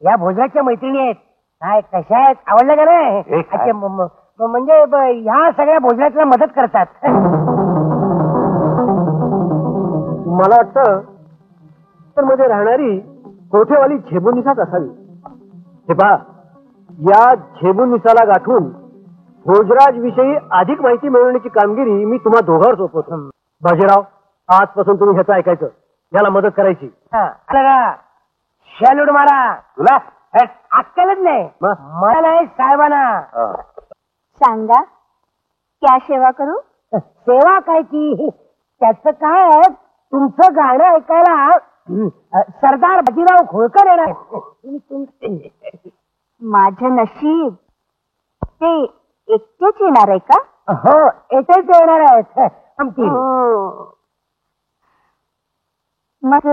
या भोजनाच्या मैत्रिणी आहेत. काय कशा आहेत? आवडलं का नाही? अच्छा, म्हणजे ह्या सगळ्या भोजनाला मदत करतात. मला वाटतं तर मध्ये राहणारी कोठेवाली झेबुनिसाच असावी. हे पहा, या झेबुनिसाला गाठून भोजराज विषयी अधिक माहिती मिळवण्याची कामगिरी मी तुम्हा दोघांवर सोपवतो. बाजीराव, आजपासून तुम्ही ह्याचं ऐकायचं, याला मदत करायची. शॅलूड मारा. तुला अक्कलच नाही. मला नाही साहेबांना. सांगा, क्या सेवा करू? सेवा काय की, त्याचं काय आहे, तुमचं गाणं ऐकायला सरदार बाजीराव होळकर येणार. माझं नशीब ते एकटेच येणार आहे का? हो, एकटेच येणार आहेत. मग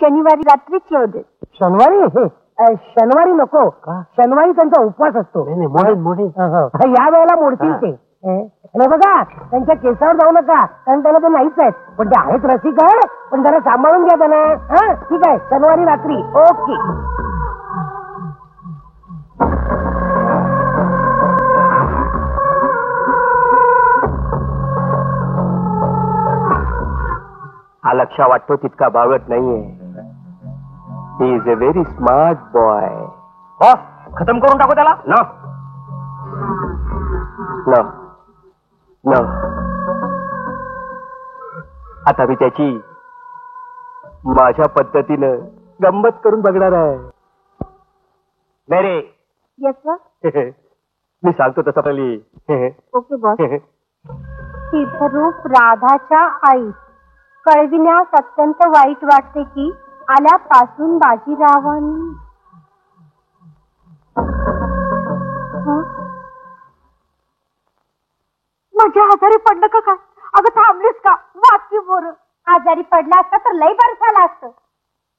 शनिवारी रात्रीच येऊ दे. शनिवारी नको. शनिवारी त्यांचा उपवास असतो. या वेळेला मोडतील ते. बघा, त्यांच्या केसावर जाऊ नका, कारण त्याला ते नाहीच आहेत. पण ते आहेत रसिक आहे, पण जरा सांभाळून घ्या त्यांना. हा, ठीक आहे, शनिवारी रात्री. ओके. हा लक्षा वाटतो तितका बावळट नाहीये. He is a very smart boy. Boss, खतम करून टाकू त्याला. नो नो नो, आता मी त्याची माझ्या पद्धतीनं गंमत करून बघणार आहे. मेरे येस सर. मी सांगतो तसं पहिली. Okay boss. सिद्धरूप राधाच्या आई कळविण्यास अत्यंत वाईट वाटते की आल्यापासून बाजीरावांनी माझ्या आजारी पडलं का काय? अगं थांबलीस का? वाकी बोर. आजारी पडला असता तर लई बरं झालं असतं,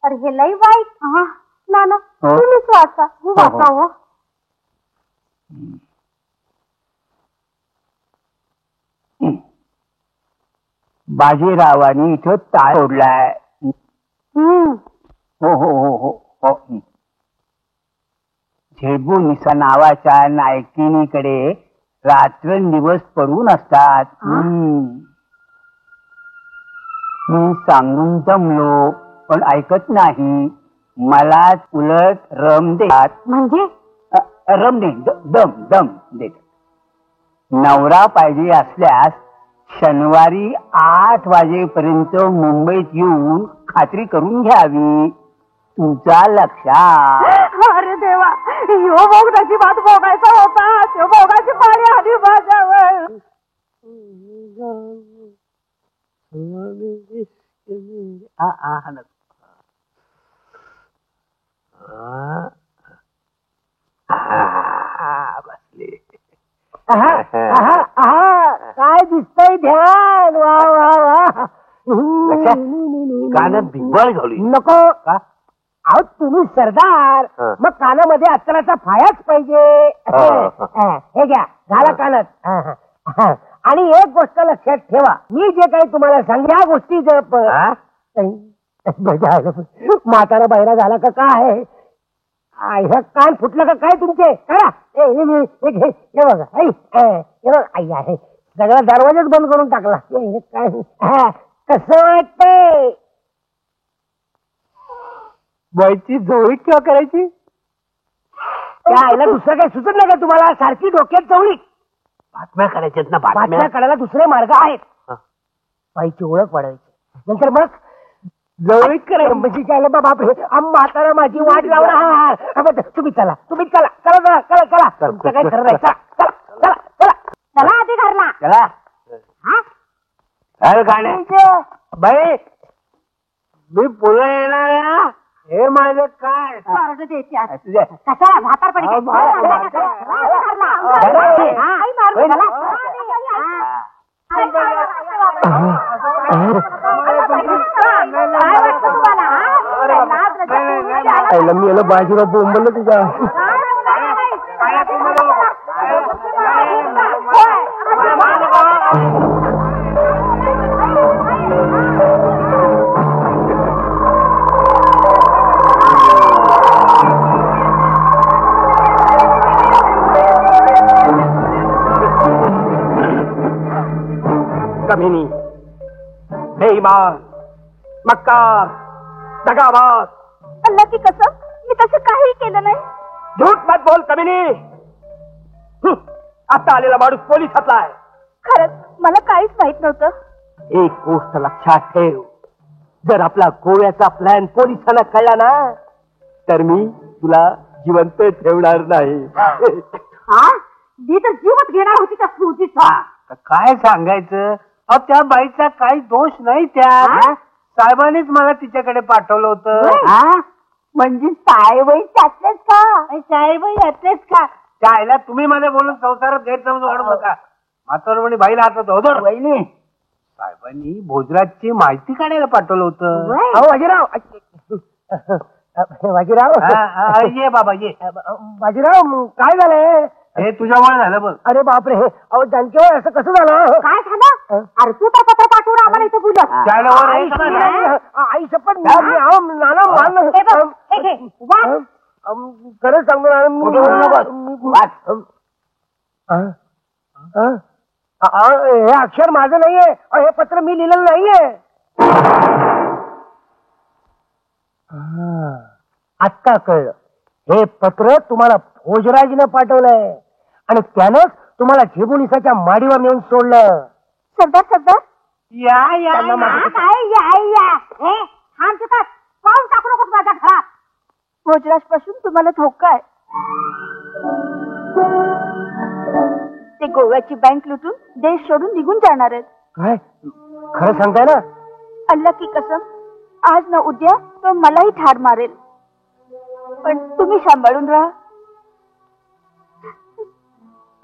तर हे लई वाईट. ना ना, तुम्हीच वाचा. वाचा हो. बाजीरावांनी इथं ताळ सोडलाय. हो हो हो हो हो. झेबुनिसा नावाच्या नायकिनीकडे रात्रंदिवस पडून असतात. मी सांगून जमलो, पण ऐकत नाही. मला उलट रम देतात. म्हणजे रम दे, दम दम देत. नवरा पाहिजे असल्यास शनिवारी 8 वाजेपर्यंत मुंबईत येऊन खात्री करून घ्यावी. तुमच्या लक्षात. अरे देवा, यो भोगण्याची बात भोगायचा होता. त्यो भोगाची पाळी आली माझ्यावर. काय दिसतंय ध्यान. वा वा वा. कानात भिंगवाळ घालू नको. अहो, तुम्ही सरदार, मग कानामध्ये अत्तराचा फायाच पाहिजे. हे घ्या, घाला कानात. आणि एक गोष्ट लक्षात ठेवा, मी जे काही तुम्हाला सांग, या गोष्टी म्हातारा बहिरा झाला का काय? ह्या कान फुटलं का काय तुमचे? करा. हे बघा, हे बघा, आई आहे, सगळा दरवाजाच बंद करून टाकला. काय कसं वाटतंय? बाईची जवळी किंवा करायची? त्या आईला दुसरं काही सुचत नाही का तुम्हाला? सारखी डोक्यात जवळी. बातम्या करायच्यात ना. बातम्या काढायला दुसरे मार्ग आहेत. बाईची ओळख वाढवायची, नंतर मग जवळीत करायची. बापरे, म्हातारा माझी वाट लावणार. तुम्ही चला, तुम्ही चला चला चला चला चला. तुमचं काय खरं नाही. चला चला चला चला चला आधी घरला. चला. बाई, मी पुन्हा येणार आहे. हे माझं काय कशाला भातार पडी मी याला बाजूला बोंबलं तुझ्या. मक्कार, दगाबाज. अल्ला की कसम मी तसं काही केलं नाही. झूठ मत बोल कमिनी. आता आलेला माणूस पोलिसातला आहे. खरंच मला काहीच माहित नव्हतं. एक गोष्ट लक्षात ठेव, जर आपला गोव्याचा प्लॅन पोलिसांना कळला ना तर मी तुला जिवंत ठेवणार नाही. मी तर जीवच घेणार होती त्या स्मृतीचा. काय सांगायचं? अहो त्या बाईचा काही दोष नाही त्यात. साहेबांनीच मला तिच्याकडे पाठवलं होतं. म्हणजे साहेबही त्यातलेच का? साहेबही यातलेच का? त्याला तुम्ही मध्ये बोलून संसारात गैरसमज वाढू नका. म्हातारपणी बाईला हातात होतं. वहिनी साहेबांनी भोजराजची माहिती काढायला पाठवलं होतं. अहो बाजीराव, बाजीराव, ये बाबा ये. बाजीराव काय झालंय? हे तुझ्यामुळे झालं बघ. अरे बापरे, अहो जानकीबाई असं कसं झालं? काय झालं? अरे तू तर पत्र पाठवून आम्हाला इथं बोलत. त्याला वर आहे का? आई शपथ नाना मान खरंच सांगतो हे अक्षर माझं नाहीये. हे पत्र मी लिहिलेलं नाहीये. आत्ता कळलं, हे पत्र तुम्हाला भोजराजनं पाठवलंय आणि त्यानंच तुम्हाला झेबुनिसाच्या माडीवर नेऊन सोडलं. सरदार सरदार या या काय या पाऊल टाकू नकोस माझ्या घरात. भोजराज पासून तुम्हाला धोका आहे. ते गोव्याची बँक लुटून देश सोडून निघून जाणार आहेत. काय खरं सांगताय ना? अल्लाह की कसम आज न उद्या तो मलाही ठार मारेल. पण तुम्ही सांभाळून राहा.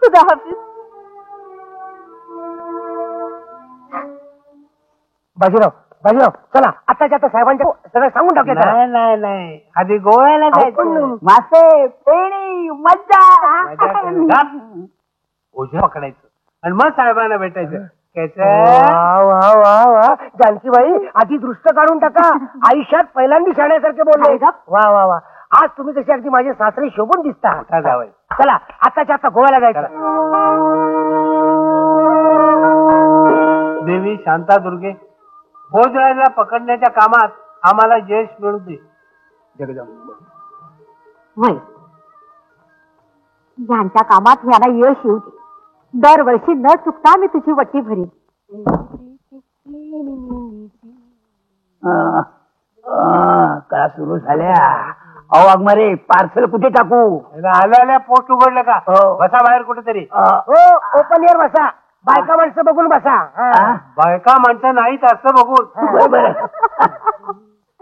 खुदा हाफिज. बाजीराव, बाजीराव चला आत्ताच्या आता साहेबांच्या सगळं सांगून टाकूया. नाही नाही नाही, आधी गोव्याला जायचं. मासे पेणी मज्जा ओझं पकडायचं आणि मग साहेबांना भेटायचं. वा वा वा वा, जानकीबाई आधी दृष्ट काढून टाका. आयुष्यात पहिल्यांदा शाण्यासारखे बोलले. वा वा वा, आज तुम्ही कशी अगदी माझे सासरे शोभून दिसता. जावं. चला आत्ताच्या आता गोव्याला जायचं. देवी शांतादुर्गे, भोजराजला पकडण्याच्या कामात आम्हाला यश मिळू दे. जगदंबा. यांच्या कामात यांना यश येऊ दे. दरवर्षी न चुकता मी तुझी वटी भरीन. कळा सुरू झाल्या. अहो वाघमारे, पार्सल कुठे टाकू? आल्या पोस्ट उघडलं का? बसा बाहेर कुठेतरी. ओपन एअर बसा. बायका माणसं बघून बसा. बायका माणसं नाहीत असं बघून.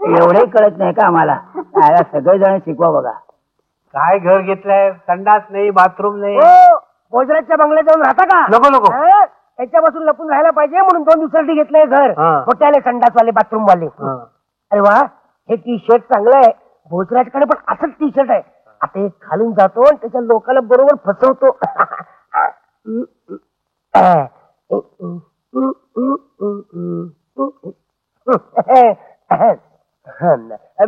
एवढंही कळत नाही का आम्हाला? सगळेजण शिकवा बघा. काय घर घेतलंय? संडास नाही, बाथरूम नाही. भोजराजच्या बंगल्यात जाऊन राहता का? नको नको. त्याच्यापासून लपून राहायला पाहिजे म्हणून 2 दिवसासाठी घेतलंय घर. मोठ्याले संडासवाले, बाथरूम वाले. अरे वा, हे टी शर्ट चांगलं आहे. भोजराजकडे पण असंच टी शर्ट आहे. आता हे घालून जातो आणि त्याच्या लोकांना बरोबर फसवतो.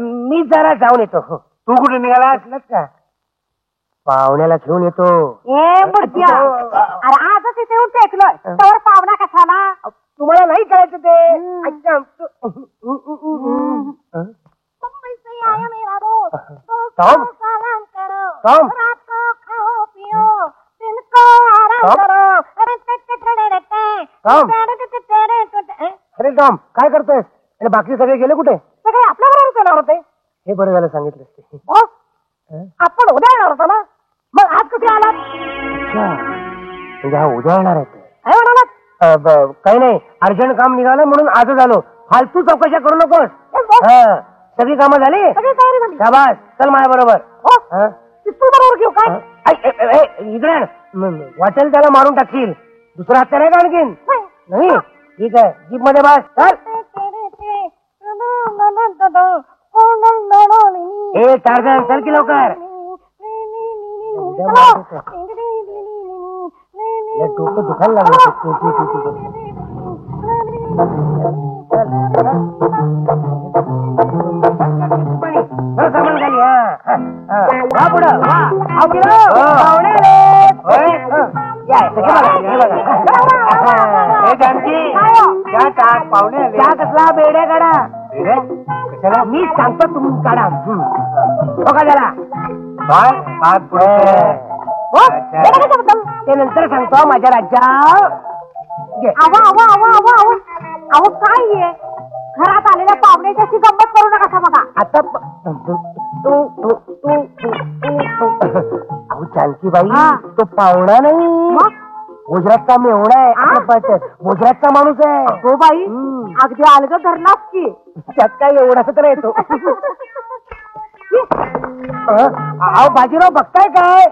मी जरा जाऊन येतो. तू कुठे निघालास? का पाहुण्याला घेऊन येतो. अरे आजच इथे येऊन टेकलोय तर पाहुणा कशाला? तुम्हाला नाही करायचं ते. टॉम, टॉम, अरे टॉम काय करतोय? आणि बाकी सगळे गेले कुठे? सगळे आपल्या बरोबर येणार होते. हे बरं झालं सांगितलं. आपण उद्या येणार होतो ना, मग आज कुठे आलात? म्हणजे हा उद्या येणार आहे. काय म्हणालात? काही नाही, अर्जंट काम निघालं म्हणून आजच आलो. फालतू चौकशा करू नकोस. सगळी कामं झाली? शाबास, चल माझ्या बरोबर. बरोबर घेऊ काय? इकडे वाटेल त्याला मारून टाकशील. दुसरा हत्यार आहे का आणखीन? नाही, ठीक आहे, जीप मध्ये बस. चल. ए टार्झन, चल की लवकर. डोकं दुखायला लागलं. सामान खाली. वा पुढं पाहुणे कसला बेड्या काढा. चला मी सांगतो तुम्ही काढा बघा जरा ते नंतर सांगतो माझ्या राज्यात. अहो काय आहे घरात आलेल्या पाहुण्याची गंमत करू नका बघा. आता अहो जानकीबाई तो पाहुणा नाही गुजरातचा मेवणा आहे. गुजरातचा माणूस आहे. हो बाई अगदी अलग धरलाच की त्यात काय एवढाच तर येतो. अहो बाजीराव बघताय काय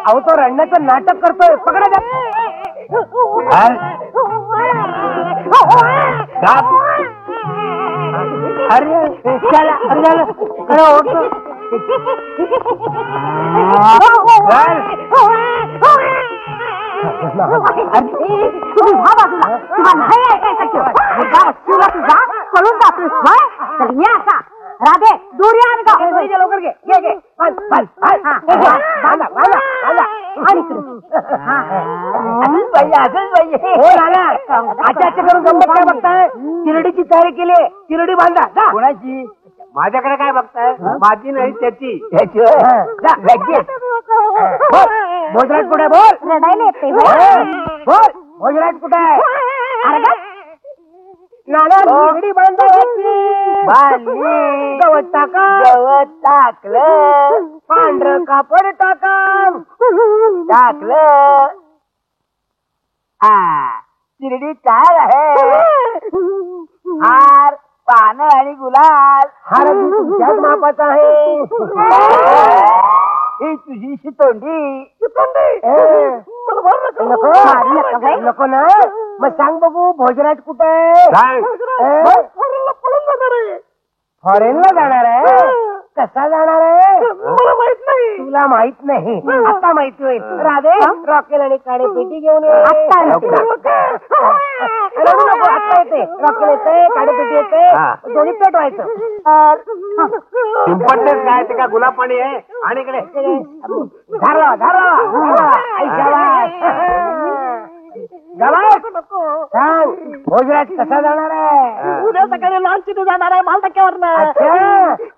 अहो तो रडण्याचं नाटक करतोय. पकडा अरे राधे दूर या लवकर घे करून गंमत काय बघताय. चिरडीची तयारी केली. चिरडी बांधा. कोणाची? माझ्याकडे काय बघताय? माझी नाही त्याची. भोजराज कुठे बोल. रडायला येते बोल भोजराज कुठे आहे. नाना चिरडी बांधायची. गवत टाका. गवत टाकलं. पांढरं कापड टाका. टाकलं. शिर्डी तयार आहे. हार पानं आणि गुलाल. हार तुझ्याच मापाचा आहे. ही तुझी शितोंडी. नको ना मग सांग बघू भोजराज कुठे फॉरेनला जाणार आहे. कसा जाणार आहे मला माहित नाही. तुला माहित नाही. आता माहिती होईल. राधे रॉकेल आणि काळे पेटी घेऊन ये. रडू नको. आता येते रॉकेल येते काळे पेटी येते. दोन्ही पेटवायचं. चिंपटलेच काय ते का गुलाब पाणी आहे. आणि इकडे धारवा सांग भोजराज कसा जाणार आहे. उद्या सकाळी लॉन्च जाणार आहे. माल टक्क्यावर.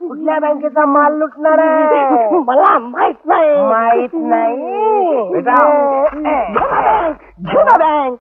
कुठल्या बँकेचा माल लुटणार आहे मला माहित नाही. माहित नाही. बँक